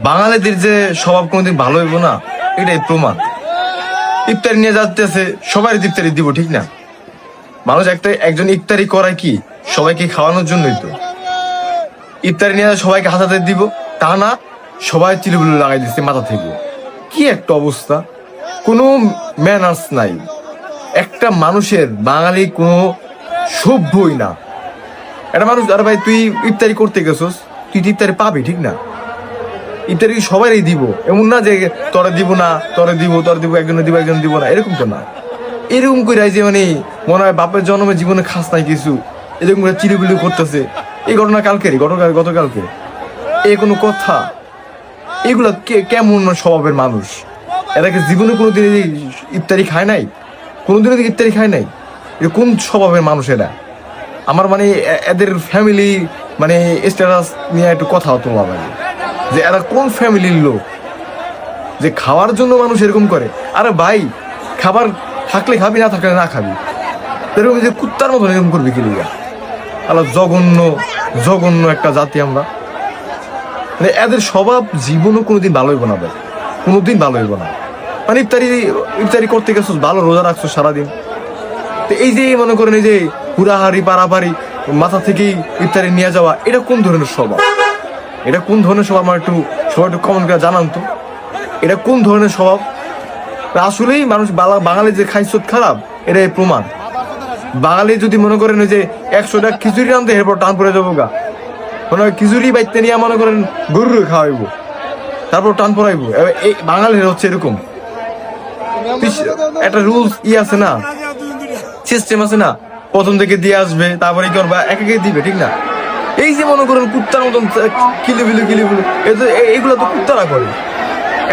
বাঙালিদের যে স্বভাব কোনোদিন ভালো হইব না, এটাই প্রমাণ। ইফতারি নিয়ে যাচ্ছে, সবাই ইফতারি দিব, ঠিক না? মানুষ একজন ইফতারি করায় কি সবাইকে খাওয়ানোর জন্যই তো। ইফতারি নিয়ে সবাইকে হাতাতে দিব, তা না, সবাই চিলগুলো লাগাই দিচ্ছে মাথা থেকে। কি একটা অবস্থা, কোনো ম্যানার্স নাই একটা মানুষের। বাঙালি কোনো সভ্যই না একটা মানুষ। আরে ভাই, তুই ইফতারি করতে গেছস, তুই ইফতারি পাবি, ঠিক না? ইফতারি সবাই দিব, এমন না যে তোরে দিব না, তোরে দিব একজনে দিব একজন দিব না, এরকম তো না। এরকম করে যে মানে মনে হয় বাপের জন্মে জীবনে খাস নাই কিছু, এরকম করে চিলিগুলি করতেছে। এই ঘটনা কালকেরই, গতকালকে। এ কোনো কথা? এগুলা কেমন স্বভাবের মানুষ? এটাকে জীবনে কোনোদিন ইফতারি খায় নাই, কোনোদিনও ইফতারি খায় নাই। এটা কোন স্বভাবের মানুষ এরা? আমার মানে এদের ফ্যামিলি মানে স্ট্যাটাস নিয়ে একটু কথা হতো বাবা, যে এরা কোন ফ্যামিলির লোক যে খাওয়ার জন্য মানুষ এরকম করে। আরে ভাই, খাবার থাকলে খাবি, না থাকলে না খাবি, এরকম যে কুত্তার মতন এরকম করবি কি লিগা? আল্লাহ, জঘন্য একটা জাতি আমরা। মানে এদের স্বভাব জীবনও কোনোদিন ভালো হইব না ভাই, কোনোদিন ভালো হইব না। মানে ইফতারি করতে গেছো, ভালো রোজা রাখছো সারাদিন, তো এই যে মনে করেন এই যে হুড়াহাড়ি পারাপারি মাথা থেকেই ইফতারি নিয়ে যাওয়া, এটা কোন ধরনের স্বভাব? এটা কোন ধরনের স্বভাব আমার সবাই একটু কমেন্ট করে জানান তো, এটা কোন ধরনের স্বভাব? আসলেই মানুষ বাঙালি যে খাইছত খারাপ, এটাই প্রমাণ। বাঙালি যদি মনে করেন ওই যে 100 টাকা খিচুড়ি আনতে, এরপর টান পরে যাবো গা, মনে হয় খিচুড়ি বাইতে নিয়ে মনে করেন গরুরে খাওয়াইবো, তারপর টান পরাইবো। এই বাঙালির হচ্ছে এরকম একটা রুলস আছে না, সিস্টেম আছে না, প্রথম থেকে দিয়ে আসবে, তারপরে কি করবা, এক একে দিবে, ঠিক না? এই যে মনে করেন কুত্তার মতন কিলিবিলি এইগুলো তো কুত্তারা করে।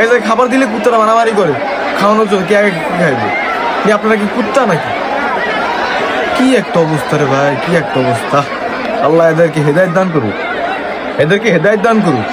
এই যে খাবার দিলে কুত্তারা মারামারি করে খাওয়ানোর জন্য, কে আগে খাইবে? আপনারা কি কুত্তা নাকি? কি একটা অবস্থা রে ভাই, কি একটা অবস্থা। আল্লাহ এদেরকে হেদায়েত দান করুক,